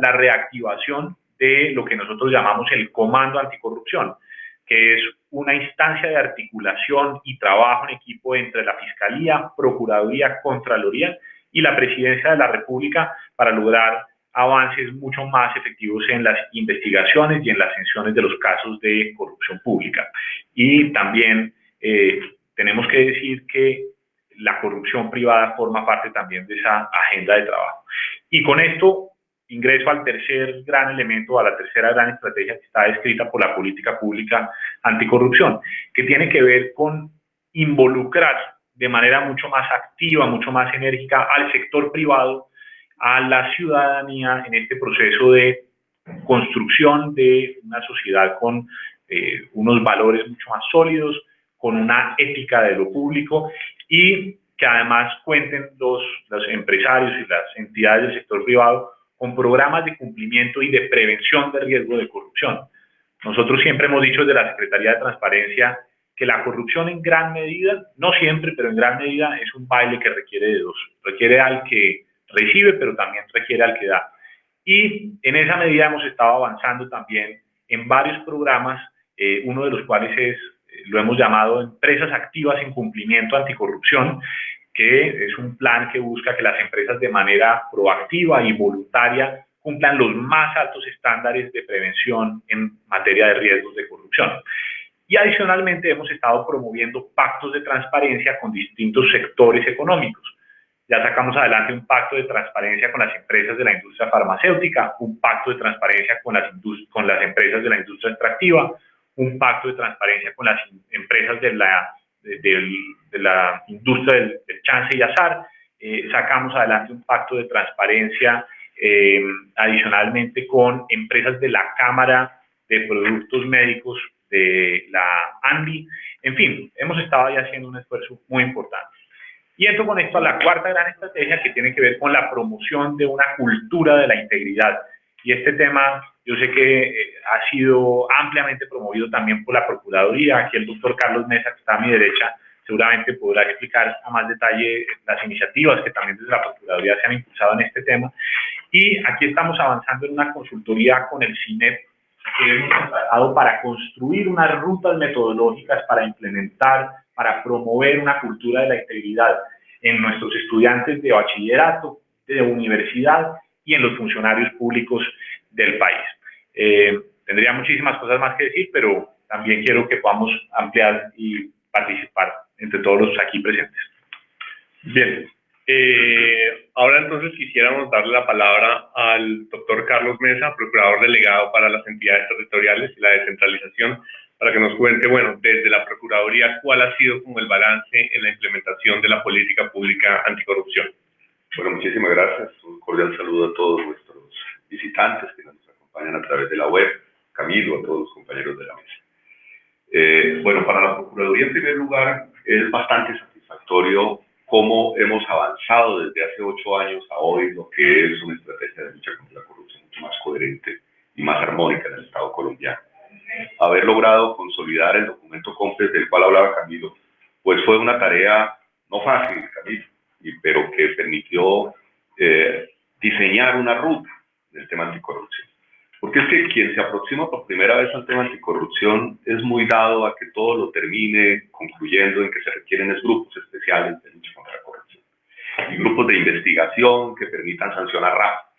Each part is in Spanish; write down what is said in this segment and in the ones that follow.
la reactivación de lo que nosotros llamamos el Comando Anticorrupción, que es una instancia de articulación y trabajo en equipo entre la Fiscalía, Procuraduría, Contraloría y la Presidencia de la República para lograr avances mucho más efectivos en las investigaciones y en las sanciones de los casos de corrupción pública. Y también tenemos que decir que la corrupción privada forma parte también de esa agenda de trabajo. Y con esto ingreso al tercer gran elemento, a la tercera gran estrategia que está descrita por la política pública anticorrupción, que tiene que ver con involucrar de manera mucho más activa, mucho más enérgica al sector privado, a la ciudadanía en este proceso de construcción de una sociedad con unos valores mucho más sólidos, con una ética de lo público y que además cuenten los empresarios y las entidades del sector privado con programas de cumplimiento y de prevención de riesgo de corrupción. Nosotros siempre hemos dicho desde la Secretaría de Transparencia que la corrupción en gran medida, no siempre, pero en gran medida es un baile que requiere de dos. Requiere al que recibe, pero también requiere al que da. Y en esa medida hemos estado avanzando también en varios programas, uno de los cuales lo hemos llamado Empresas Activas en Cumplimiento Anticorrupción, que es un plan que busca que las empresas de manera proactiva y voluntaria cumplan los más altos estándares de prevención en materia de riesgos de corrupción. Y adicionalmente hemos estado promoviendo pactos de transparencia con distintos sectores económicos. Ya sacamos adelante un pacto de transparencia con las empresas de la industria farmacéutica, un pacto de transparencia con las empresas de la industria extractiva, un pacto de transparencia con las empresas de la industria del chance y azar. Sacamos adelante un pacto de transparencia adicionalmente con empresas de la Cámara de Productos Médicos de la ANVI. En fin, hemos estado ya haciendo un esfuerzo muy importante. Y entro con esto a la cuarta gran estrategia, que tiene que ver con la promoción de una cultura de la integridad. Y este tema yo sé que ha sido ampliamente promovido también por la Procuraduría. Aquí el doctor Carlos Mesa, que está a mi derecha, seguramente podrá explicar a más detalle las iniciativas que también desde la Procuraduría se han impulsado en este tema. Y aquí estamos avanzando en una consultoría con el CINEP que hemos trabajado para construir unas rutas metodológicas para implementar, para promover una cultura de la integridad en nuestros estudiantes de bachillerato, de universidad y en los funcionarios públicos del país. Tendría muchísimas cosas más que decir, pero también quiero que podamos ampliar y participar entre todos los aquí presentes. Bien, ahora entonces quisiéramos darle la palabra al doctor Carlos Mesa, procurador delegado para las entidades territoriales y la descentralización, para que nos cuente, bueno, desde la Procuraduría, cuál ha sido como el balance en la implementación de la política pública anticorrupción. Bueno, muchísimas gracias. Un cordial saludo a todos nuestros visitantes que nos acompañan a través de la web, Camilo, a todos los compañeros de la mesa. Bueno, para la Procuraduría, en primer lugar, es bastante satisfactorio cómo hemos avanzado desde hace 8 años a hoy lo que es una estrategia de lucha contra la corrupción mucho más coherente y más armónica en el Estado colombiano. Haber logrado consolidar el documento COMPES del cual hablaba Camilo, pues fue una tarea no fácil, Camilo, pero que permitió diseñar una ruta del tema anticorrupción. Porque es que quien se aproxima por primera vez al tema anticorrupción es muy dado a que todo lo termine concluyendo en que se requieren grupos especiales de lucha contra la corrupción y grupos de investigación que permitan sancionar rápido.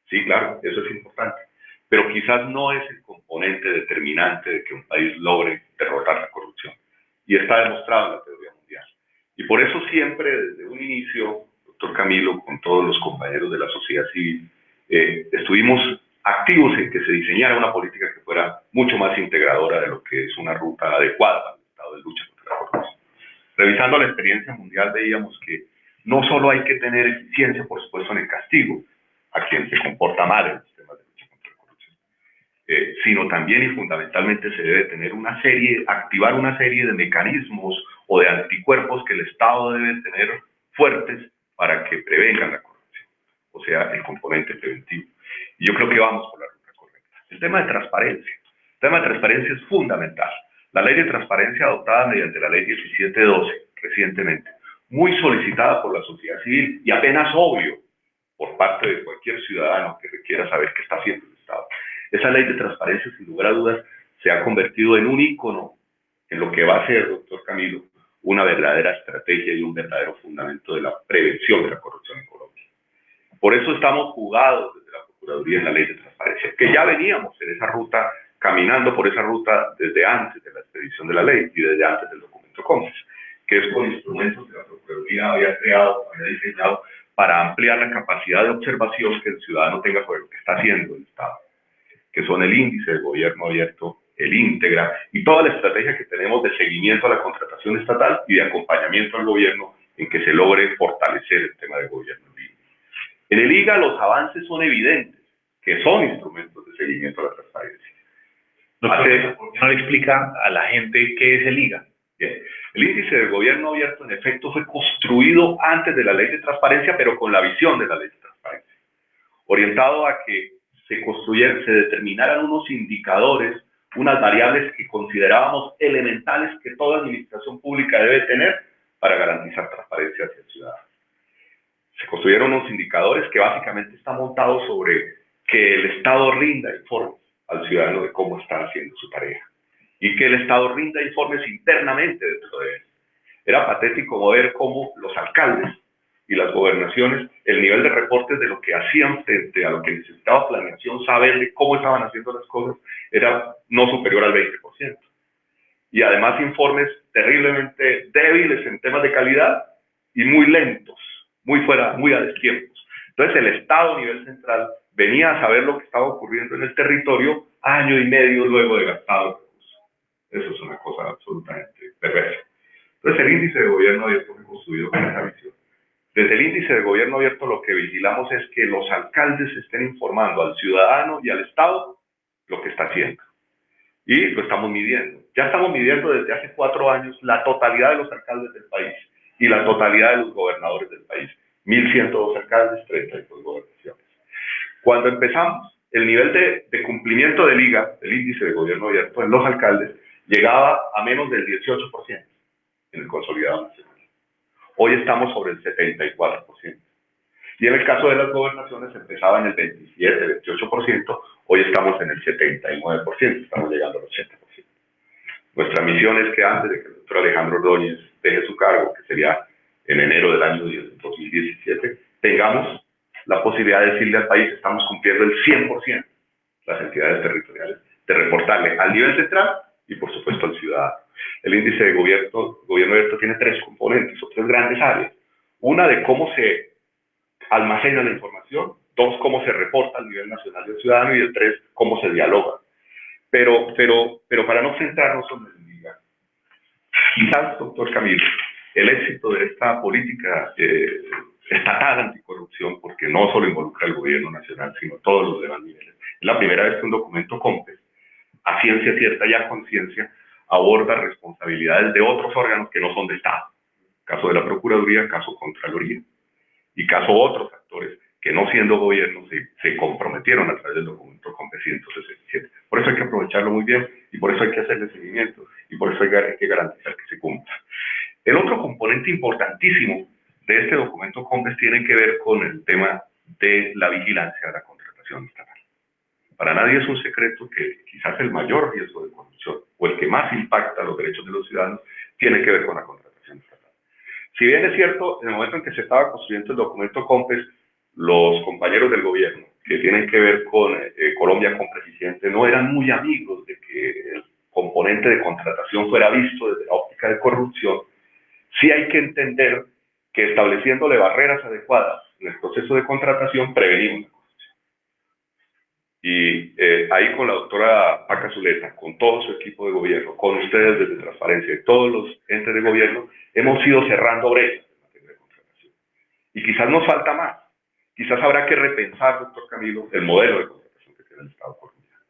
Sí, claro, eso es importante, pero quizás no es el componente determinante de que un país logre derrotar la corrupción, y está demostrado en la teoría mundial. Y por eso siempre, desde un inicio, doctor Camilo, con todos los compañeros de la sociedad civil, estuvimos activos en que se diseñara una política que fuera mucho más integradora de lo que es una ruta adecuada al estado de lucha contra la corrupción. Revisando la experiencia mundial veíamos que no solo hay que tener eficiencia, por supuesto, en el castigo a quien se comporta mal en los temas de lucha contra la corrupción, sino también y fundamentalmente se debe tener activar una serie de mecanismos o de anticuerpos que el Estado debe tener fuertes para que prevengan la corrupción, o sea, el componente preventivo. Y yo creo que vamos por la ruta correcta. El tema de transparencia. El tema de transparencia es fundamental. La ley de transparencia adoptada mediante la ley 1712, recientemente, muy solicitada por la sociedad civil y apenas obvio por parte de cualquier ciudadano que requiera saber qué está haciendo el Estado. Esa ley de transparencia, sin lugar a dudas, se ha convertido en un ícono en lo que va a ser, doctor Camilo, una verdadera estrategia y un verdadero fundamento de la prevención de la corrupción en Colombia. Por eso estamos jugados desde la Procuraduría en la ley de transparencia, que ya veníamos en esa ruta, caminando por esa ruta desde antes de la expedición de la ley y desde antes del documento COMPES, que es con instrumentos que la Procuraduría había creado, había diseñado para ampliar la capacidad de observación que el ciudadano tenga sobre lo que está haciendo el Estado, que son el índice de gobierno abierto, el íntegra y toda la estrategia que tenemos de seguimiento a la contratación estatal y de acompañamiento al gobierno en que se logre fortalecer el tema del gobierno libre. En el IGA los avances son evidentes, que son instrumentos de seguimiento a la transparencia. Doctor, ¿por qué no le explica a la gente qué es el IGA? Bien. El índice de gobierno abierto, en efecto, fue construido antes de la ley de transparencia, pero con la visión de la ley de transparencia, orientado a que se determinaran unos indicadores, unas variables que considerábamos elementales que toda administración pública debe tener para garantizar transparencia hacia el ciudadano. Se construyeron unos indicadores que básicamente están montados sobre que el Estado rinda informes al ciudadano de cómo está haciendo su tarea y que el Estado rinda informes internamente dentro de él. Era patético ver cómo los alcaldes y las gobernaciones, el nivel de reportes de lo que hacían frente a lo que necesitaba planeación, saber de cómo estaban haciendo las cosas, era no superior al 20%. Y además informes terriblemente débiles en temas de calidad y muy lentos, muy a destiempos. Entonces el Estado a nivel central venía a saber lo que estaba ocurriendo en el territorio año y medio luego de gastado el recurso. Eso es una cosa absolutamente perversa. Entonces el índice de gobierno abierto fue construido con esa visión. Desde el índice de gobierno abierto lo que vigilamos es que los alcaldes estén informando al ciudadano y al Estado lo que está haciendo. Y lo estamos midiendo. Ya estamos midiendo desde hace 4 años la totalidad de los alcaldes del país y la totalidad de los gobernadores del país. 1.102 alcaldes, 32 gobernaciones. Cuando empezamos, el nivel de cumplimiento del IGA, el índice de gobierno abierto, en los alcaldes, llegaba a menos del 18% en el consolidado nacional. Hoy estamos sobre el 74%. Y en el caso de las gobernaciones empezaba en el 27, 28%, hoy estamos en el 79%, estamos llegando al 80%. Nuestra misión es que antes de que el doctor Alejandro Ordóñez deje su cargo, que sería en enero del año 2017, tengamos la posibilidad de decirle al país que estamos cumpliendo el 100%, las entidades territoriales, de reportarle al nivel central y por supuesto al ciudadano. El índice de gobierno abierto tiene 3 componentes o 3 grandes áreas. Una de cómo se almacena la información, 2 cómo se reporta al nivel nacional del ciudadano y el 3 cómo se dialoga. Pero para no centrarnos en el IGA, quizás, doctor Camilo, el éxito de esta política estatal anticorrupción, porque no solo involucra al gobierno nacional, sino todos los demás niveles. Es la primera vez que un documento COMPES, a ciencia cierta y a conciencia, aborda responsabilidades de otros órganos que no son de Estado. Caso de la Procuraduría, caso Contraloría, y caso otros actores que no siendo gobierno se comprometieron a través del documento COMPES 167. Por eso hay que aprovecharlo muy bien y por eso hay que hacerle seguimiento y por eso hay que garantizar que se cumpla. El otro componente importantísimo de este documento COMPES tiene que ver con el tema de la vigilancia de la contratación estatal. Para nadie es un secreto que quizás el mayor riesgo de corrupción o el que más impacta los derechos de los ciudadanos tiene que ver con la contratación estatal. Si bien es cierto, en el momento en que se estaba construyendo el documento COMPES, los compañeros del gobierno que tienen que ver con Colombia con Presidente no eran muy amigos de que el componente de contratación fuera visto desde la óptica de corrupción, sí hay que entender que estableciéndole barreras adecuadas en el proceso de contratación prevenimos la corrupción. Y ahí con la doctora Paca Zuleta, con todo su equipo de gobierno, con ustedes desde Transparencia y todos los entes de gobierno, hemos ido cerrando brechas en materia de contratación. Y quizás nos falta más. Quizás habrá que repensar, doctor Camilo, el modelo de contratación que tiene el Estado colombiano.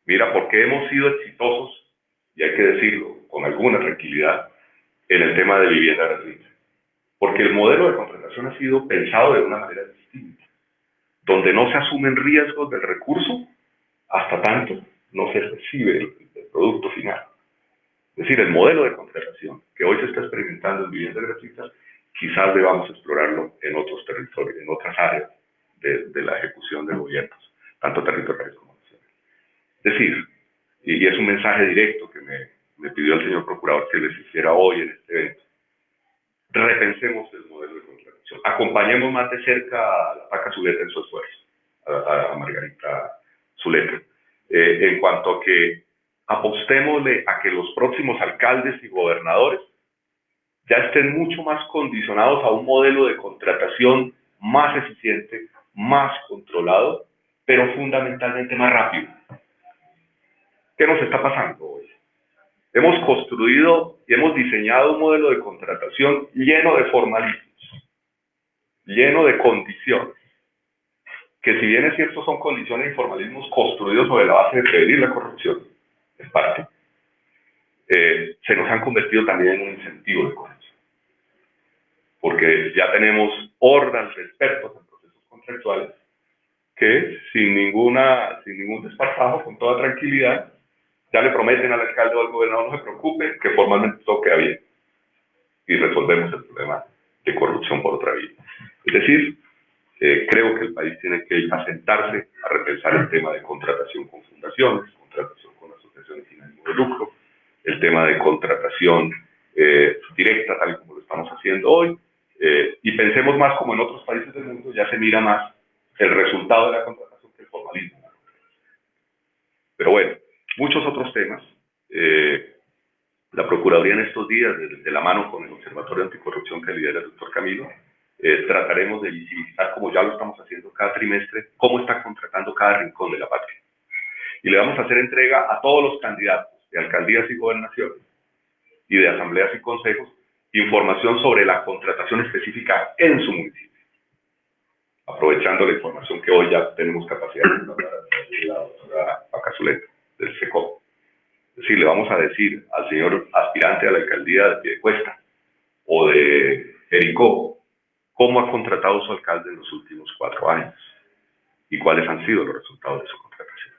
Mira, porque hemos sido exitosos, y hay que decirlo con alguna tranquilidad, en el tema de vivienda gratuita. Porque el modelo de contratación ha sido pensado de una manera distinta, donde no se asumen riesgos del recurso hasta tanto no se recibe el producto final. Es decir, el modelo de contratación que hoy se está experimentando en viviendas gratuitas quizás debamos explorarlo en otros territorios, en otras áreas de la ejecución de gobiernos, tanto territoriales como nacionales. Es decir, y es un mensaje directo que me pidió el señor procurador que les hiciera hoy en este evento, repensemos el modelo de contratación, acompañemos más de cerca a la Paca Zuleta en su esfuerzo, a Margarita Zuleta, en cuanto a que apostémosle a que los próximos alcaldes y gobernadores ya estén mucho más condicionados a un modelo de contratación más eficiente, más controlado, pero fundamentalmente más rápido. ¿Qué nos está pasando hoy? Hemos construido y hemos diseñado un modelo de contratación lleno de formalismos, lleno de condiciones, que si bien es cierto son condiciones y formalismos construidos sobre la base de prevenir la corrupción, en parte, se nos han convertido también en un incentivo de corrupción. Porque ya tenemos hordas de expertos en procesos contractuales que sin ningún desparpajo, con toda tranquilidad, ya le prometen al alcalde o al gobernador: no se preocupe, que formalmente todo queda bien. Y resolvemos el problema de corrupción por otra vía. Es decir, creo que el país tiene que asentarse a repensar el tema de contratación con fundaciones, contratación con asociaciones sin ánimo de lucro, el tema de contratación directa, tal y como lo estamos haciendo hoy, y pensemos más como en otros países del mundo ya se mira más el resultado de la contratación que el formalismo. Pero bueno, muchos otros temas. La Procuraduría en estos días, de la mano con el Observatorio Anticorrupción que lidera el doctor Camilo, trataremos de visibilizar, como ya lo estamos haciendo cada trimestre, cómo está contratando cada rincón de la patria. Y le vamos a hacer entrega a todos los candidatos de alcaldías y gobernaciones y de asambleas y consejos información sobre la contratación específica en su municipio, aprovechando la información que hoy ya tenemos capacidad de la doctora Paca Zuleta, del SECO. Es decir, le vamos a decir al señor aspirante a la alcaldía de Piedecuesta o de Jericó cómo ha contratado su alcalde en los últimos 4 años y cuáles han sido los resultados de su contratación.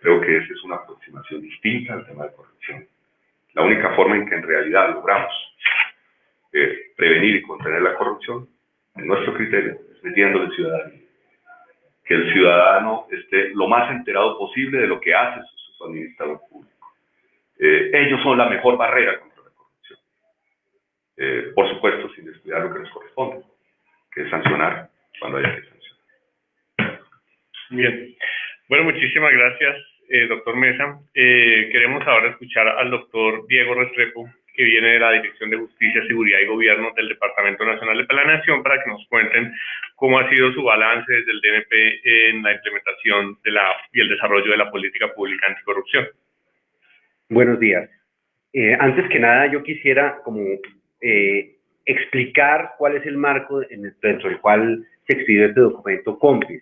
Creo que esa es una aproximación distinta al tema de corrupción. La única forma en que en realidad logramos prevenir y contener la corrupción, en nuestro criterio, es metiéndole al ciudadano. Que el ciudadano esté lo más enterado posible de lo que hace su administrador público. Ellos son la mejor barrera contra la corrupción. Por supuesto, sin descuidar lo que nos corresponde, que es sancionar cuando haya que sancionar. Bien. Bueno, muchísimas gracias, doctor Mesa. Queremos ahora escuchar al doctor Diego Restrepo, que viene de la Dirección de Justicia, Seguridad y Gobierno del Departamento Nacional de Planeación, para que nos cuenten cómo ha sido su balance desde el DNP en la implementación y el desarrollo de la política pública anticorrupción. Buenos días. Antes que nada, yo quisiera explicar cuál es el marco dentro del cual se expidió este documento COMPIS.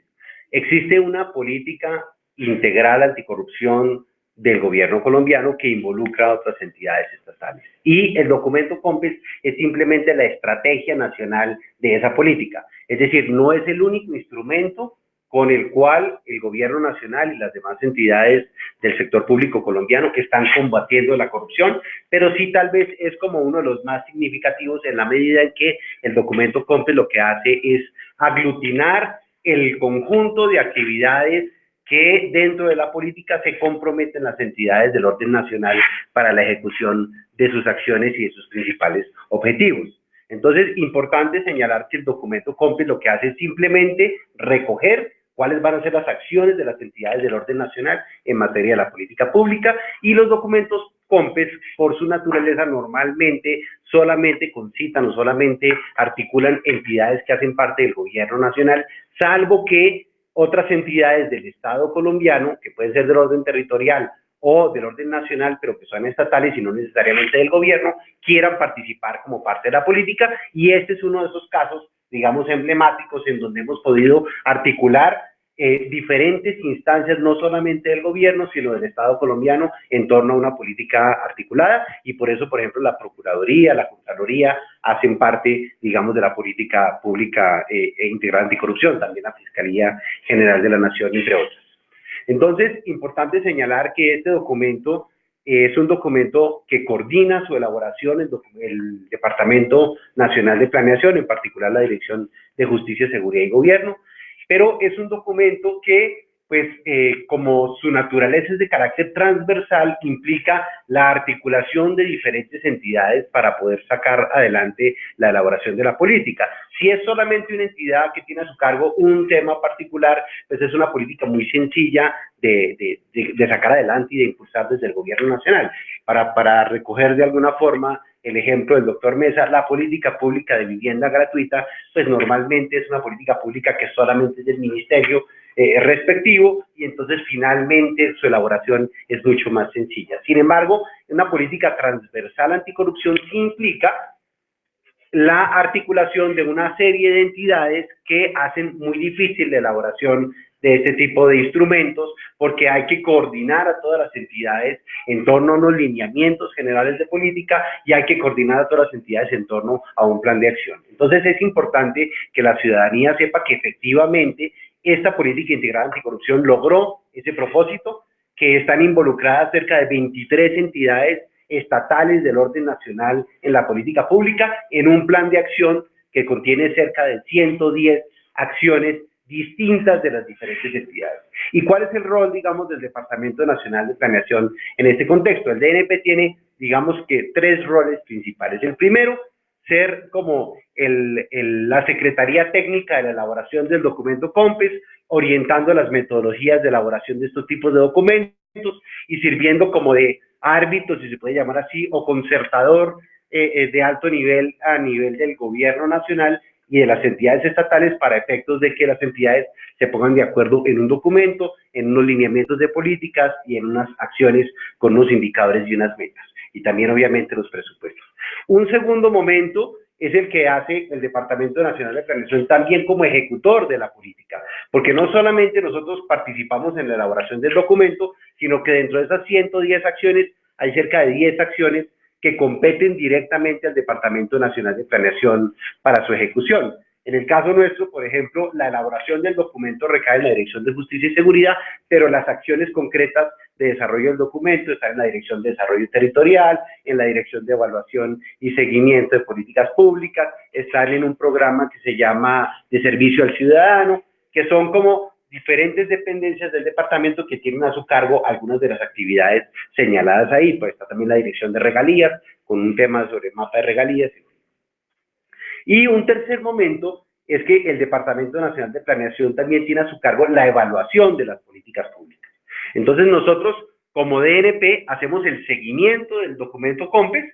Existe una política integral anticorrupción del gobierno colombiano que involucra a otras entidades estatales. Y el documento COMPIS es simplemente la estrategia nacional de esa política. Es decir, no es el único instrumento con el cual el gobierno nacional y las demás entidades del sector público colombiano que están combatiendo la corrupción, pero sí tal vez es como uno de los más significativos en la medida en que el documento COMPIS lo que hace es aglutinar el conjunto de actividades que dentro de la política se comprometen las entidades del orden nacional para la ejecución de sus acciones y de sus principales objetivos. Entonces, importante señalar que el documento COMPIS lo que hace es simplemente recoger cuáles van a ser las acciones de las entidades del orden nacional en materia de la política pública, y los documentos COMPIS, por su naturaleza, normalmente solamente concitan o solamente articulan entidades que hacen parte del gobierno nacional, salvo que otras entidades del Estado colombiano, que pueden ser del orden territorial o del orden nacional, pero que son estatales y no necesariamente del gobierno, quieran participar como parte de la política, y este es uno de esos casos, digamos, emblemáticos en donde hemos podido articular diferentes instancias, no solamente del gobierno, sino del Estado colombiano, en torno a una política articulada, y por eso, por ejemplo, la Procuraduría, la Contraloría hacen parte, digamos, de la política pública integral anticorrupción, también la Fiscalía General de la Nación, entre otras. Entonces, importante señalar que este documento es un documento que coordina su elaboración el Departamento Nacional de Planeación, en particular la Dirección de Justicia, Seguridad y Gobierno, pero es un documento que, pues, como su naturaleza es de carácter transversal, implica la articulación de diferentes entidades para poder sacar adelante la elaboración de la política. Si es solamente una entidad que tiene a su cargo un tema particular, pues es una política muy sencilla de sacar adelante y de impulsar desde el gobierno nacional. Para recoger de alguna forma el ejemplo del doctor Mesa, la política pública de vivienda gratuita, pues normalmente es una política pública que solamente es del ministerio respectivo, y entonces finalmente su elaboración es mucho más sencilla. Sin embargo, una política transversal anticorrupción sí implica la articulación de una serie de entidades que hacen muy difícil la elaboración de este tipo de instrumentos, porque hay que coordinar a todas las entidades en torno a unos lineamientos generales de política y hay que coordinar a todas las entidades en torno a un plan de acción. Entonces es importante que la ciudadanía sepa que efectivamente esta política integral anticorrupción logró ese propósito, que están involucradas cerca de 23 entidades estatales del orden nacional en la política pública, en un plan de acción que contiene cerca de 110 acciones distintas de las diferentes entidades. ¿Y cuál es el rol, digamos, del Departamento Nacional de Planeación en este contexto? El DNP tiene, digamos que, 3 roles principales. El primero, ser como la Secretaría Técnica de la elaboración del documento COMPES, orientando las metodologías de elaboración de estos tipos de documentos y sirviendo como de árbitro, si se puede llamar así, o concertador de alto nivel a nivel del gobierno nacional y de las entidades estatales, para efectos de que las entidades se pongan de acuerdo en un documento, en unos lineamientos de políticas y en unas acciones con unos indicadores y unas metas, y también obviamente los presupuestos. Un segundo momento es el que hace el Departamento Nacional de Planeación también como ejecutor de la política, porque no solamente nosotros participamos en la elaboración del documento, sino que dentro de esas 110 acciones hay cerca de 10 acciones que competen directamente al Departamento Nacional de Planeación para su ejecución. En el caso nuestro, por ejemplo, la elaboración del documento recae en la Dirección de Justicia y Seguridad, pero las acciones concretas de desarrollo del documento están en la Dirección de Desarrollo Territorial, en la Dirección de Evaluación y Seguimiento de Políticas Públicas, están en un programa que se llama de Servicio al Ciudadano, que son como diferentes dependencias del departamento que tienen a su cargo algunas de las actividades señaladas ahí. Pues está también la Dirección de Regalías, con un tema sobre mapa de regalías. Y un tercer momento es que el Departamento Nacional de Planeación también tiene a su cargo la evaluación de las políticas públicas. Entonces nosotros, como DNP, hacemos el seguimiento del documento COMPES.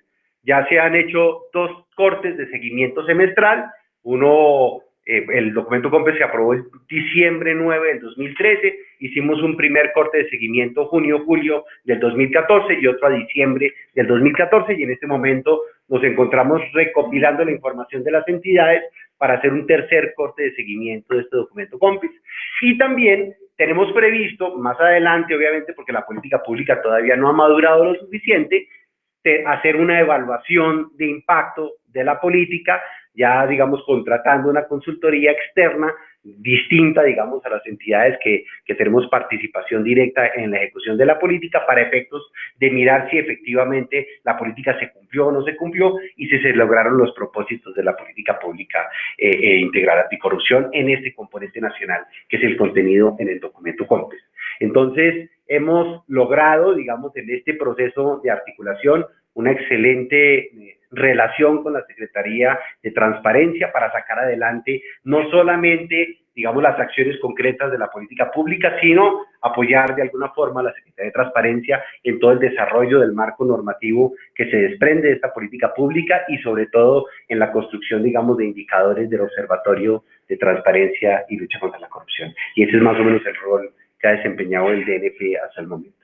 Ya se han hecho 2 cortes de seguimiento semestral. Uno, el documento COMPES se aprobó en diciembre 9 del 2013, hicimos un primer corte de seguimiento junio-julio del 2014 y otro a diciembre del 2014, y en este momento nos encontramos recopilando la información de las entidades para hacer un tercer corte de seguimiento de este documento COMPES. Y también tenemos previsto, más adelante, obviamente, porque la política pública todavía no ha madurado lo suficiente, hacer una evaluación de impacto de la política, ya, digamos, contratando una consultoría externa distinta, digamos, a las entidades que tenemos participación directa en la ejecución de la política, para efectos de mirar si efectivamente la política se cumplió o no se cumplió y si se lograron los propósitos de la política pública integral anticorrupción en este componente nacional, que es el contenido en el documento COMPES. Entonces, hemos logrado, digamos, en este proceso de articulación, una excelente relación con la Secretaría de Transparencia para sacar adelante no solamente, digamos, las acciones concretas de la política pública, sino apoyar de alguna forma a la Secretaría de Transparencia en todo el desarrollo del marco normativo que se desprende de esta política pública y sobre todo en la construcción, digamos, de indicadores del Observatorio de Transparencia y Lucha contra la Corrupción. Y ese es más o menos el rol que ha desempeñado el DNP hasta el momento.